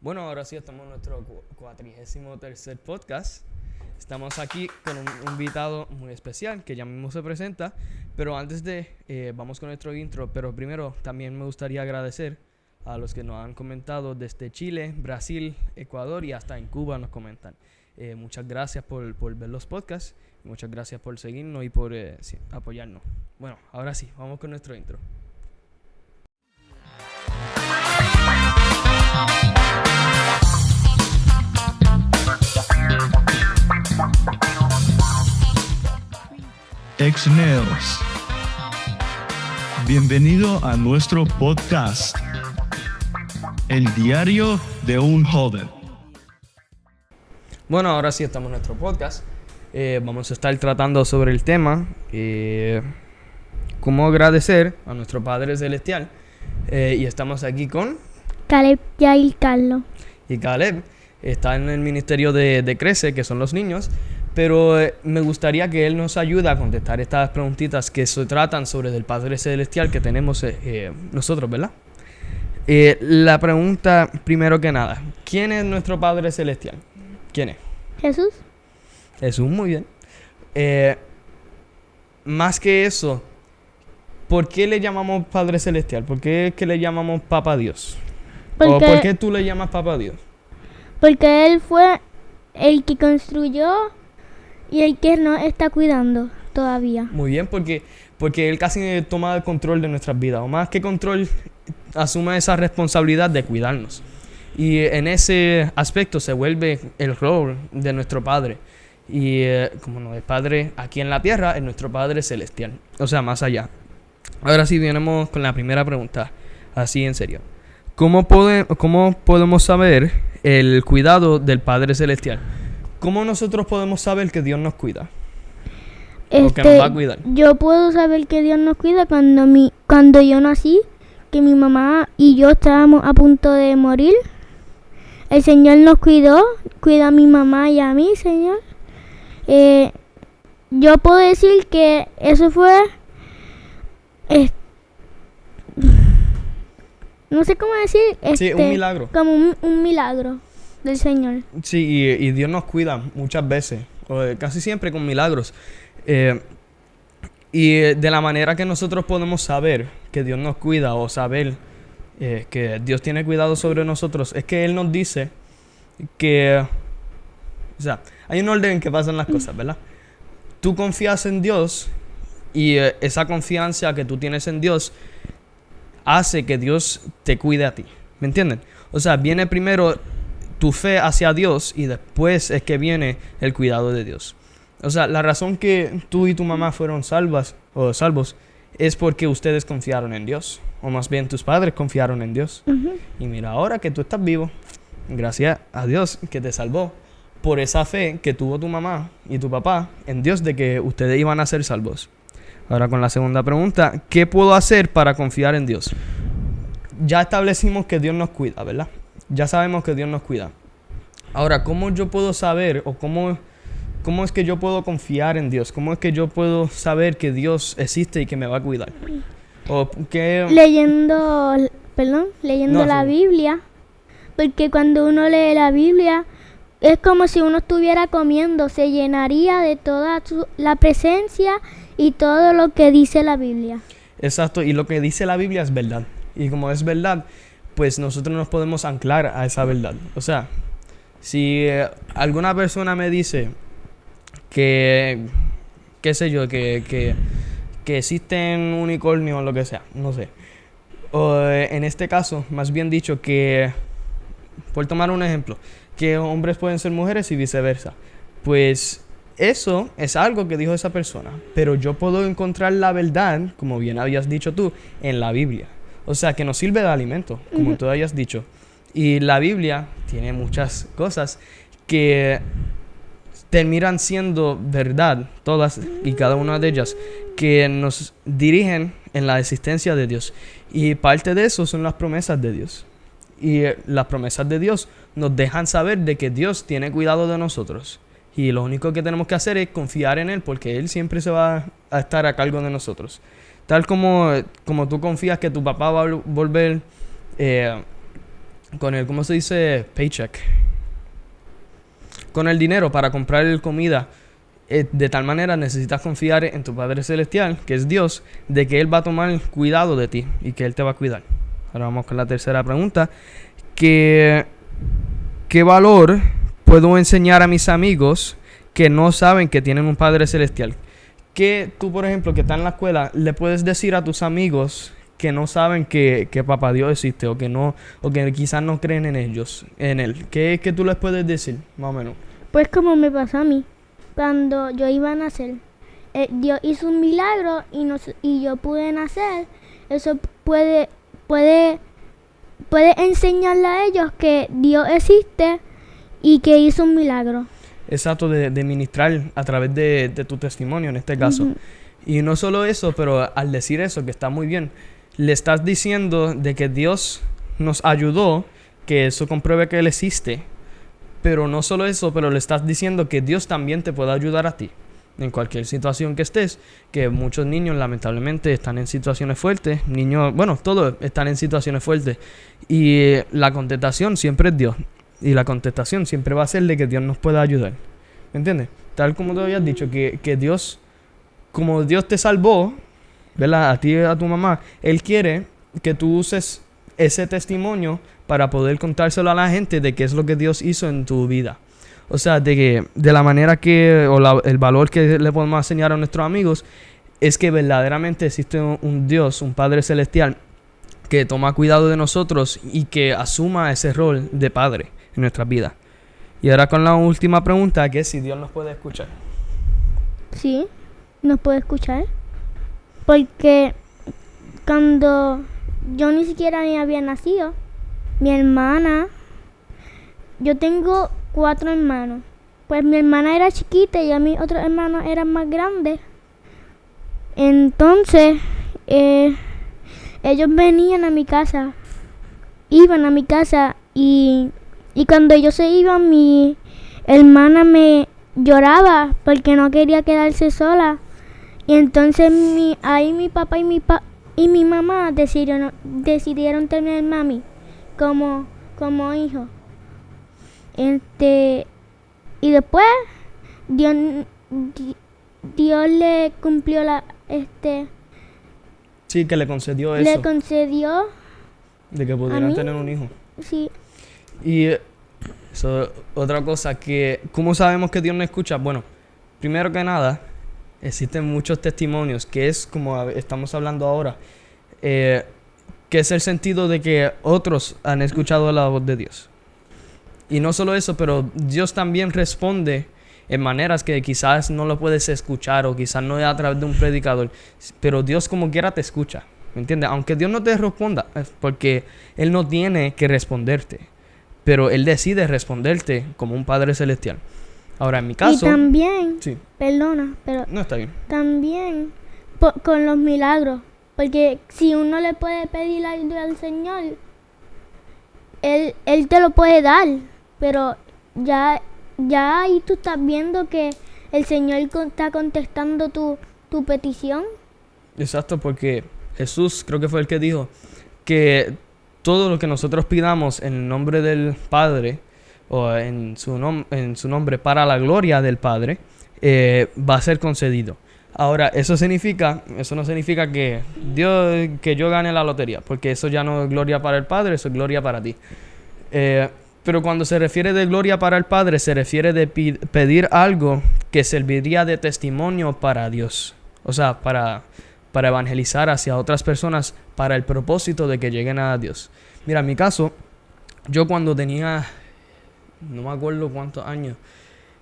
Bueno, ahora sí estamos en nuestro 43º podcast. Estamos aquí con un invitado muy especial que ya mismo se presenta. Pero antes de, vamos con nuestro intro. Pero primero también me gustaría agradecer a los que nos han comentado desde Chile, Brasil, Ecuador y hasta en Cuba nos comentan. Muchas gracias por ver los podcasts. Muchas gracias por seguirnos y por apoyarnos. Bueno, ahora sí, vamos con nuestro intro. Exneos. Bienvenido a nuestro podcast, El Diario de un Joven. Bueno, ahora sí estamos en nuestro podcast. Vamos a estar tratando sobre el tema cómo agradecer a nuestro Padre Celestial. Y estamos aquí con Caleb, Yair, Carlos. y Caleb. Está en el ministerio de Crece, que son los niños. Pero me gustaría que él nos ayude a contestar estas preguntitas que se tratan sobre el Padre Celestial que tenemos nosotros, ¿verdad? La pregunta, primero que nada, ¿quién es nuestro Padre Celestial? ¿Quién es? Jesús. Jesús, muy bien. Más que eso, ¿por qué le llamamos Padre Celestial? ¿Por qué es que le llamamos Papá Dios? ¿O por qué tú le llamas Papá Dios? Porque Él fue el que construyó y el que nos está cuidando todavía. Muy bien, porque Él casi toma el control de nuestras vidas. O más que control, asume esa responsabilidad de cuidarnos. Y en ese aspecto se vuelve el rol de nuestro Padre. Y como no es Padre aquí en la tierra, es nuestro Padre Celestial. O sea, más allá. Ahora sí, venimos con la primera pregunta. Así en serio. ¿Cómo podemos saber el cuidado del Padre Celestial? ¿Cómo nosotros podemos saber que Dios nos cuida? O que nos va a cuidar. Yo puedo saber que Dios nos cuida cuando yo nací, que mi mamá y yo estábamos a punto de morir. El Señor nos cuidó, cuida a mi mamá y a mí, Señor. Yo puedo decir que eso fue... no sé cómo decir. Sí, un milagro. Como un milagro del Señor. Sí, y Dios nos cuida muchas veces, casi siempre con milagros. Y de la manera que nosotros podemos saber que Dios nos cuida o saber que Dios tiene cuidado sobre nosotros, es que Él nos dice que, o sea, hay un orden en que pasan las cosas, ¿verdad? Tú confías en Dios y esa confianza que tú tienes en Dios hace que Dios te cuide a ti, ¿me entienden? O sea, viene primero tu fe hacia Dios y después es que viene el cuidado de Dios. O sea, la razón que tú y tu mamá fueron salvos es porque ustedes confiaron en Dios. O más bien tus padres confiaron en Dios. Uh-huh. Y mira, ahora que tú estás vivo, gracias a Dios que te salvó por esa fe que tuvo tu mamá y tu papá en Dios de que ustedes iban a ser salvos. Ahora con la segunda pregunta, ¿qué puedo hacer para confiar en Dios? Ya establecimos que Dios nos cuida, ¿verdad? Ya sabemos que Dios nos cuida. Ahora, ¿cómo yo puedo saber o cómo es que yo puedo confiar en Dios? ¿Cómo es que yo puedo saber que Dios existe y que me va a cuidar? ¿O qué? Leyendo No, la sí. Biblia. Porque cuando uno lee la Biblia, es como si uno estuviera comiendo. Se llenaría de toda la presencia y todo lo que dice la Biblia. Exacto, y lo que dice la Biblia es verdad. Y como es verdad, pues nosotros nos podemos anclar a esa verdad. O sea, si alguna persona me dice que, qué sé yo, que existen unicornios o lo que sea, no sé. O en este caso, más bien dicho, que, por tomar un ejemplo, que hombres pueden ser mujeres y viceversa. Pues eso es algo que dijo esa persona, pero yo puedo encontrar la verdad, como bien habías dicho tú, en la Biblia. O sea, que nos sirve de alimento, como Uh-huh. tú habías dicho. Y la Biblia tiene muchas cosas que terminan siendo verdad, todas y cada una de ellas, que nos dirigen en la existencia de Dios. Y parte de eso son las promesas de Dios. Y las promesas de Dios nos dejan saber de que Dios tiene cuidado de nosotros. Y lo único que tenemos que hacer es confiar en Él, porque Él siempre se va a estar a cargo de nosotros. Tal como tú confías que tu papá va a volver ¿cómo se dice? Paycheck. Con el dinero para comprar comida. De tal manera necesitas confiar en tu Padre Celestial, que es Dios, de que Él va a tomar cuidado de ti y que Él te va a cuidar. Ahora vamos con la tercera pregunta. ¿Qué valor puedo enseñar a mis amigos que no saben que tienen un Padre Celestial? Que tú, por ejemplo, que estás en la escuela, le puedes decir a tus amigos que no saben que Papá Dios existe o que quizás no creen en Él. ¿Qué tú les puedes decir, más o menos? Pues como me pasó a mí, cuando yo iba a nacer. Dios hizo un milagro y yo pude nacer. Eso puede enseñarle a ellos que Dios existe y que hizo un milagro. Exacto, de ministrar a través de tu testimonio en este caso. Uh-huh. Y no solo eso, pero al decir eso, que está muy bien, le estás diciendo de que Dios nos ayudó, que eso compruebe que Él existe. Pero no solo eso, pero le estás diciendo que Dios también te puede ayudar a ti. En cualquier situación que estés, que muchos niños lamentablemente están en situaciones fuertes. Todos están en situaciones fuertes. Y la contestación siempre es Dios. Y la contestación siempre va a ser de que Dios nos pueda ayudar. ¿Me entiendes? Tal como te habías dicho, que Dios, como Dios te salvó, ¿verdad? A ti y a tu mamá, Él quiere que tú uses ese testimonio para poder contárselo a la gente de qué es lo que Dios hizo en tu vida. O sea, de la manera el valor que le podemos enseñar a nuestros amigos es que verdaderamente existe un Dios, un Padre Celestial, que toma cuidado de nosotros y que asuma ese rol de Padre en nuestras vidas. Y ahora con la última pregunta, que es si Dios nos puede escuchar. Sí, nos puede escuchar. Porque cuando yo ni siquiera ni había nacido, mi hermana, yo tengo 4 hermanos. Pues mi hermana era chiquita y a mis otros hermanos eran más grandes. Entonces, ellos venían a mi casa, iban a mi casa y cuando ellos se iban, mi hermana me lloraba porque no quería quedarse sola. Y entonces ahí mi papá y mi mamá decidieron tener mami como hijo. Y después Dios le cumplió Sí, que le concedió eso. Le concedió de que pudieran tener un hijo. Sí. Y eso, otra cosa que, ¿cómo sabemos que Dios nos escucha? Bueno, primero que nada, existen muchos testimonios, que es como estamos hablando ahora, que es el sentido de que otros han escuchado la voz de Dios. Y no solo eso, pero Dios también responde en maneras que quizás no lo puedes escuchar o quizás no es a través de un predicador, pero Dios como quiera te escucha, ¿me entiendes? Aunque Dios no te responda, porque Él no tiene que responderte, pero Él decide responderte como un Padre Celestial. Ahora, en mi caso... Y también, sí. Perdona, pero... No, está bien. También con los milagros, porque si uno le puede pedir ayuda al Señor, Él te lo puede dar, pero ya ahí tú estás viendo que el Señor está contestando tu petición. Exacto, porque Jesús creo que fue el que dijo que todo lo que nosotros pidamos en el nombre del Padre o en su nombre para la gloria del Padre va a ser concedido. Ahora, eso no significa que yo gane la lotería, porque eso ya no es gloria para el Padre, eso es gloria para ti. Pero cuando se refiere de gloria para el Padre, se refiere de pedir algo que serviría de testimonio para Dios. O sea, para evangelizar hacia otras personas para el propósito de que lleguen a Dios. Mira, en mi caso, yo cuando tenía, no me acuerdo cuántos años,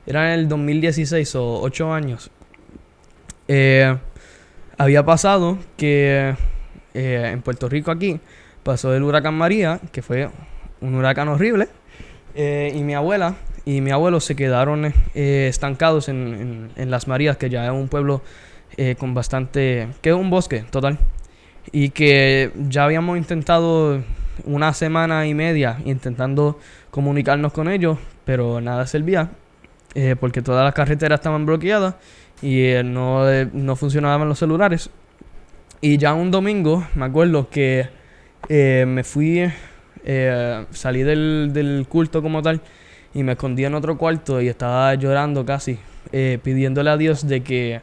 era en el 2016 o 8 años, había pasado que en Puerto Rico aquí pasó el huracán María, que fue un huracán horrible. Y mi abuela y mi abuelo se quedaron estancados en Las Marías, que ya es un pueblo con bastante... que es un bosque total. Y que ya habíamos intentado 1 semana y media intentando comunicarnos con ellos, pero nada servía, porque todas las carreteras estaban bloqueadas y no funcionaban los celulares. Y ya un domingo, me acuerdo que me fui... salí del culto como tal y me escondí en otro cuarto y estaba llorando casi, pidiéndole a Dios de que,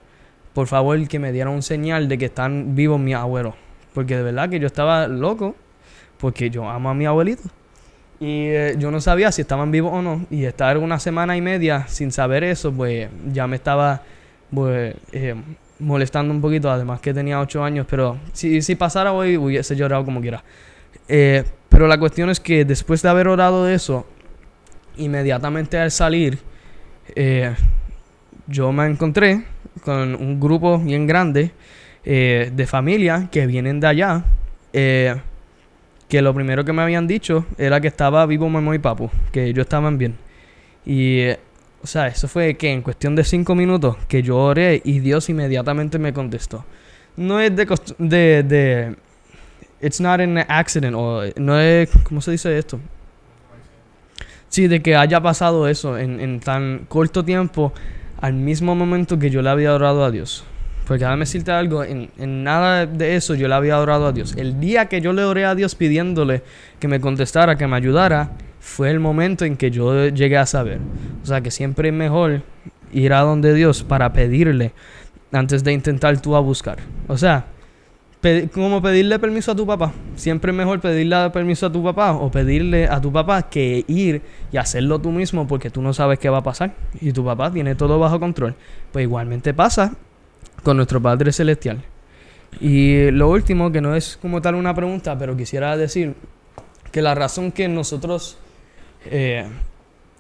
por favor, que me diera un señal de que están vivos mis abuelos. Porque de verdad que yo estaba loco, porque yo amo a mi abuelito. Y yo no sabía si estaban vivos o no. Y estar una semana y media sin saber eso, pues ya me estaba pues, molestando un poquito. Además que tenía 8 años, pero si pasara hoy hubiese llorado como quiera. Pero la cuestión es que después de haber orado de eso, inmediatamente al salir, yo me encontré con un grupo bien grande de familia que vienen de allá, que lo primero que me habían dicho era que estaba vivo mamá y papu, que ellos estaban bien. Y, o sea, eso fue que en cuestión de 5 minutos que yo oré y Dios inmediatamente me contestó. No es it's not an accident, o no es, ¿cómo se dice esto? Sí, de que haya pasado eso en tan corto tiempo, al mismo momento que yo le había orado a Dios. Porque déjame decirte algo, en nada de eso yo le había orado a Dios. El día que yo le oré a Dios pidiéndole que me contestara, que me ayudara, fue el momento en que yo llegué a saber. O sea, que siempre es mejor ir a donde Dios para pedirle antes de intentar tú a buscar. O sea, como pedirle permiso a tu papá. Siempre es mejor pedirle permiso a tu papá o pedirle a tu papá que ir y hacerlo tú mismo porque tú no sabes qué va a pasar. Y tu papá tiene todo bajo control. Pues igualmente pasa con nuestro Padre Celestial. Y lo último, que no es como tal una pregunta, pero quisiera decir que la razón que nosotros,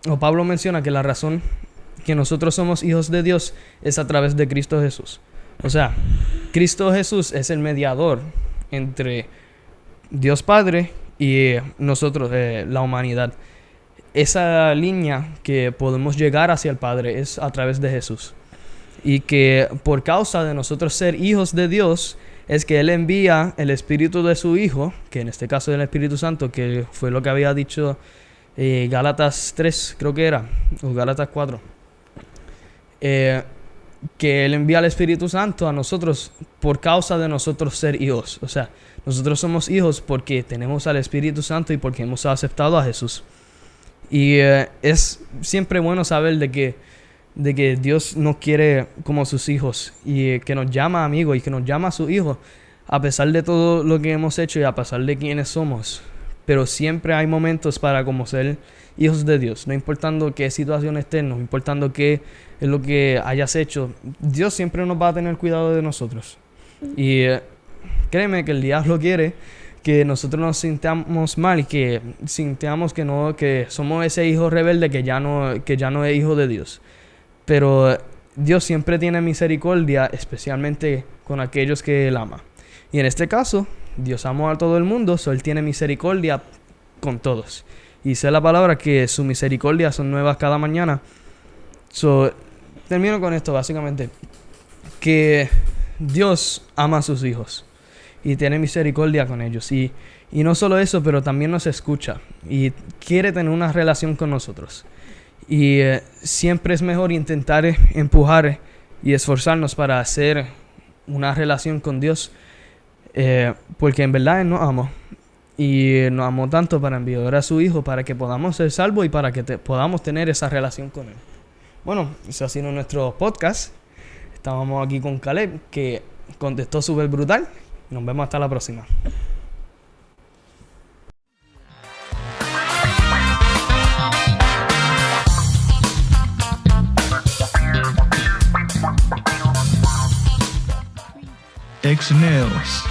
o Pablo menciona que la razón que nosotros somos hijos de Dios es a través de Cristo Jesús. O sea, Cristo Jesús es el mediador entre Dios Padre y nosotros, la humanidad. Esa línea que podemos llegar hacia el Padre es a través de Jesús. Y que por causa de nosotros ser hijos de Dios, es que Él envía el Espíritu de su Hijo, que en este caso es el Espíritu Santo, que fue lo que había dicho Gálatas 3, creo que era, o Gálatas 4. Que Él envía el Espíritu Santo a nosotros por causa de nosotros ser hijos. O sea, nosotros somos hijos porque tenemos al Espíritu Santo y porque hemos aceptado a Jesús. Y es siempre bueno saber de que Dios nos quiere como sus hijos y que nos llama amigos y que nos llama a sus hijos a pesar de todo lo que hemos hecho y a pesar de quiénes somos. Pero siempre hay momentos para como ser hijos de Dios, no importando qué situación estén, no importando qué es lo que hayas hecho. Dios siempre nos va a tener cuidado de nosotros. Y créeme que el diablo quiere que nosotros nos sintamos mal y que sintamos que somos ese hijo rebelde que ya no es hijo de Dios. Pero Dios siempre tiene misericordia, especialmente con aquellos que Él ama. Y en este caso, Dios amó a todo el mundo, Él tiene misericordia con todos. Y dice la palabra que su misericordia son nuevas cada mañana. Termino con esto básicamente. Que Dios ama a sus hijos y tiene misericordia con ellos. Y no solo eso, pero también nos escucha y quiere tener una relación con nosotros. Y siempre es mejor intentar empujar y esforzarnos para hacer una relación con Dios. Porque en verdad Él nos amó. Y nos amó tanto para enviar a su Hijo para que podamos ser salvos y para que podamos tener esa relación con Él. Bueno, eso ha sido nuestro podcast. Estábamos aquí con Caleb, que contestó súper brutal. Nos vemos hasta la próxima. Exneos.